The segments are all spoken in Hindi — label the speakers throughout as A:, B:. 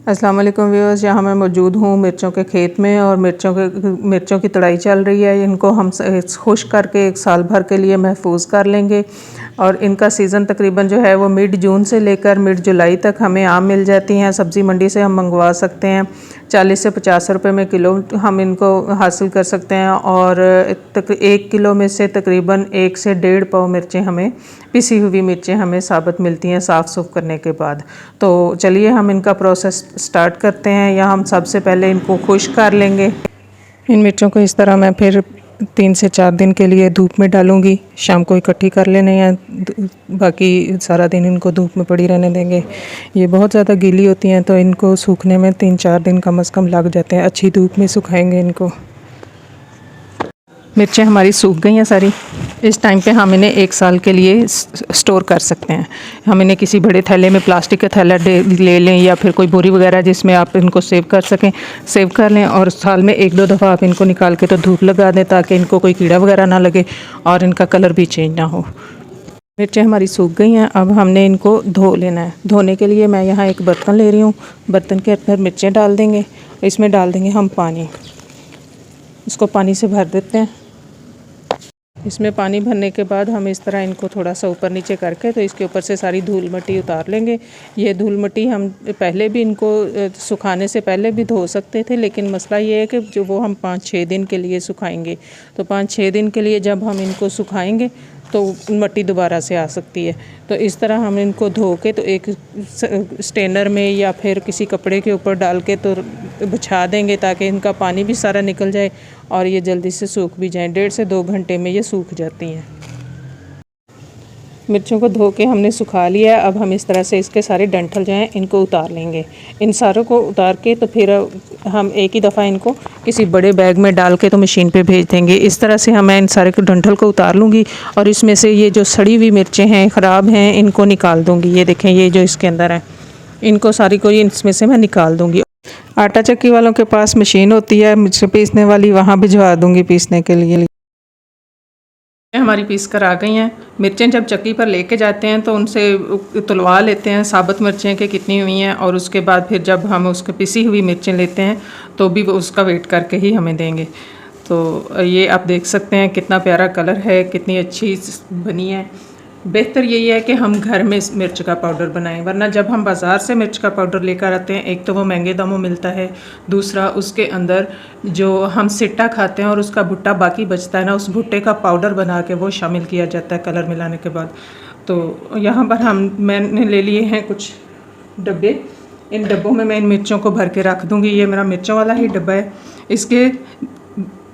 A: अस्सलाम वालेकुम व्यूअर्स, यहाँ मैं मौजूद हूँ मिर्चों के खेत में और मिर्चों की तड़ाई चल रही है। इनको हम खुश्क करके 1 साल भर के लिए महफूज कर लेंगे और इनका सीज़न तकरीबन जो है वो मिड जून से लेकर मिड जुलाई तक हमें आम मिल जाती हैं। सब्ज़ी मंडी से हम मंगवा सकते हैं। 40 से 50 रुपए में किलो हम इनको हासिल कर सकते हैं और 1 किलो में से तकरीबन 1 से 1.5 पाव मिर्चें हमें पिसी हुई मिर्चें हमें साबित मिलती हैं साफ़ सूफ करने के बाद। तो चलिए हम इनका प्रोसेस स्टार्ट करते हैं। या हम सबसे पहले इनको खुश्क कर लेंगे। इन मिर्चों को इस तरह मैं फिर 3 से 4 दिन के लिए धूप में डालूंगी। शाम को इकट्ठी कर लेने हैं, बाकी सारा दिन इनको धूप में पड़ी रहने देंगे। ये बहुत ज़्यादा गीली होती हैं तो इनको सूखने में 3-4 दिन कम से कम लग जाते हैं। अच्छी धूप में सुखाएंगे इनको। मिर्चें हमारी सूख गई हैं सारी। इस टाइम पे हम इन्हें 1 साल के लिए स्टोर कर सकते हैं। हम इन्हें किसी बड़े थैले में, प्लास्टिक का थैला ले लें या फिर कोई बोरी वगैरह जिसमें आप इनको सेव कर सकें, सेव कर लें और साल में 1-2 दफ़ा आप इनको निकाल के तो धूप लगा दें ताकि इनको कोई कीड़ा वगैरह ना लगे और इनका कलर भी चेंज ना हो। मिर्चें हमारी सूख गई हैं। अब हमने इनको धो लेना है। धोने के लिए मैं यहाँ एक बर्तन ले रही हूँ। बर्तन के अंदर मिर्चें डाल देंगे, इसमें डाल देंगे हम पानी। इसको पानी से भर देते हैं। इसमें पानी भरने के बाद हम इस तरह इनको थोड़ा सा ऊपर नीचे करके तो इसके ऊपर से सारी धूल मिट्टी उतार लेंगे। ये धूल मिट्टी हम पहले भी इनको सुखाने से पहले भी धो सकते थे, लेकिन मसला ये है कि जो वो हम 5-6 दिन के लिए सुखाएंगे, तो 5-6 दिन के लिए जब हम इनको सुखाएंगे तो मिट्टी दोबारा से आ सकती है। तो इस तरह हम इनको धो के तो एक स्टेनर में या फिर किसी कपड़े के ऊपर डाल के तो बिछा देंगे ताकि इनका पानी भी सारा निकल जाए और ये जल्दी से सूख भी जाएं। 1.5 से 2 घंटे में ये सूख जाती हैं। मिर्चों को धो के हमने सुखा लिया है। अब हम इस तरह से इसके सारे डंठल जो हैं इनको उतार लेंगे। इन सारों को उतार के तो फिर हम एक ही दफ़ा इनको किसी बड़े बैग में डाल के तो मशीन पे भेज देंगे। इस तरह से मैं इन सारे डंठल को उतार लूँगी और इसमें से ये जो सड़ी हुई मिर्चें हैं, ख़राब हैं, इनको निकाल दूँगी। ये देखें, ये जो इसके अंदर है, इनको सारी को इसमें से मैं निकाल दूँगी। आटा चक्की वालों के पास मशीन होती है मिर्च पीसने वाली, वहाँ भिजवा दूँगी पीसने के लिए। हमारी पीस कर आ गई हैं। मिर्चें जब चक्की पर लेके जाते हैं तो उनसे तुलवा लेते हैं साबुत मिर्चें के कितनी हुई हैं, और उसके बाद फिर जब हम उसके पिसी हुई मिर्चें लेते हैं तो भी वो उसका वेट करके ही हमें देंगे। तो ये आप देख सकते हैं कितना प्यारा कलर है, कितनी अच्छी बनी है। बेहतर यही है कि हम घर में मिर्च का पाउडर बनाएं, वरना जब हम बाज़ार से मिर्च का पाउडर लेकर आते हैं, एक तो वो महंगे दामों मिलता है, दूसरा उसके अंदर जो हम सिट्टा खाते हैं और उसका भुट्टा बाकी बचता है ना, उस भुट्टे का पाउडर बना के वो शामिल किया जाता है कलर मिलाने के बाद। तो यहाँ पर मैंने ले लिए हैं कुछ डब्बे। इन डब्बों में मैं इन मिर्चों को भर के रख दूँगी। ये मेरा मिर्चों वाला ही डब्बा है। इसके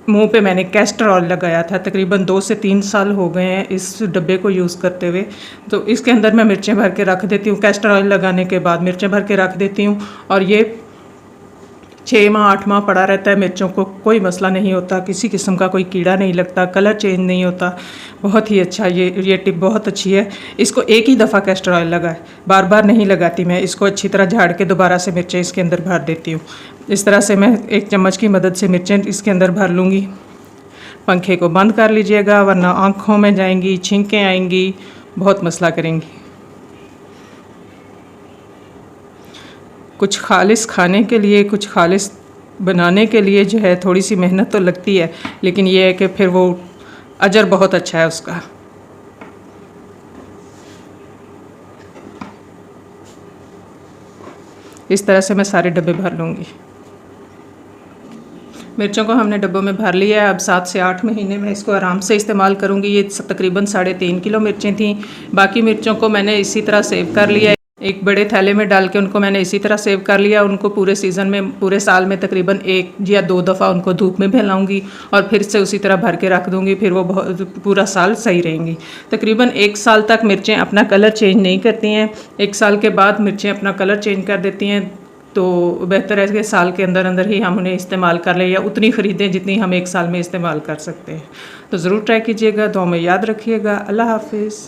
A: मुंह पे मैंने कैस्टर ऑयल लगाया था। तकरीबन 2 से 3 साल हो गए हैं इस डब्बे को यूज़ करते हुए। तो इसके अंदर मैं मिर्चें भर के रख देती हूँ। कैस्टर ऑयल लगाने के बाद मिर्चें भर के रख देती हूँ और ये 6 माह 8 माह पड़ा रहता है। मिर्चों को कोई मसला नहीं होता, किसी किस्म का कोई कीड़ा नहीं लगता, कलर चेंज नहीं होता। बहुत ही अच्छा, ये टिप बहुत अच्छी है। इसको एक ही दफ़ा कैस्टर ऑयल लगाए, बार बार नहीं लगाती मैं। इसको अच्छी तरह झाड़ के दोबारा से मिर्चें इसके अंदर भर देती हूँ। इस तरह से मैं 1 चम्मच की मदद से मिर्चें इसके अंदर भर लूँगी। पंखे को बंद कर लीजिएगा, वरना आँखों में जाएंगी, छींकें आएंगी, बहुत मसला करेंगी। कुछ खालिस खाने के लिए, कुछ खालिस बनाने के लिए जो है थोड़ी सी मेहनत तो लगती है, लेकिन ये है कि फिर वो अजर बहुत अच्छा है उसका। इस तरह से मैं सारे डब्बे भर लूँगी। मिर्चों को हमने डब्बों में भर लिया है। अब 7 से 8 महीने में इसको आराम से इस्तेमाल करूँगी। ये तकरीबन 3.5 किलो मिर्चें थीं। बाकी मिर्चों को मैंने इसी तरह सेव कर लिया है। एक बड़े थैले में डाल के उनको मैंने इसी तरह सेव कर लिया। उनको पूरे सीज़न में, पूरे साल में तकरीबन 1 या 2 दफ़ा उनको धूप में फैलाऊंगी और फिर से उसी तरह भर के रख दूंगी। फिर वो पूरा साल सही रहेंगी। तकरीबन 1 साल तक मिर्चें अपना कलर चेंज नहीं करती हैं। 1 साल के बाद मिर्चें अपना कलर चेंज कर देती हैं। तो बेहतर है कि साल के अंदर अंदर ही हम उन्हें इस्तेमाल कर लें या उतनी ख़रीदें जितनी हम 1 साल में इस्तेमाल कर सकते हैं। तो ज़रूर ट्राई कीजिएगा। दुआ में याद रखिएगा। अल्लाह हाफिज़।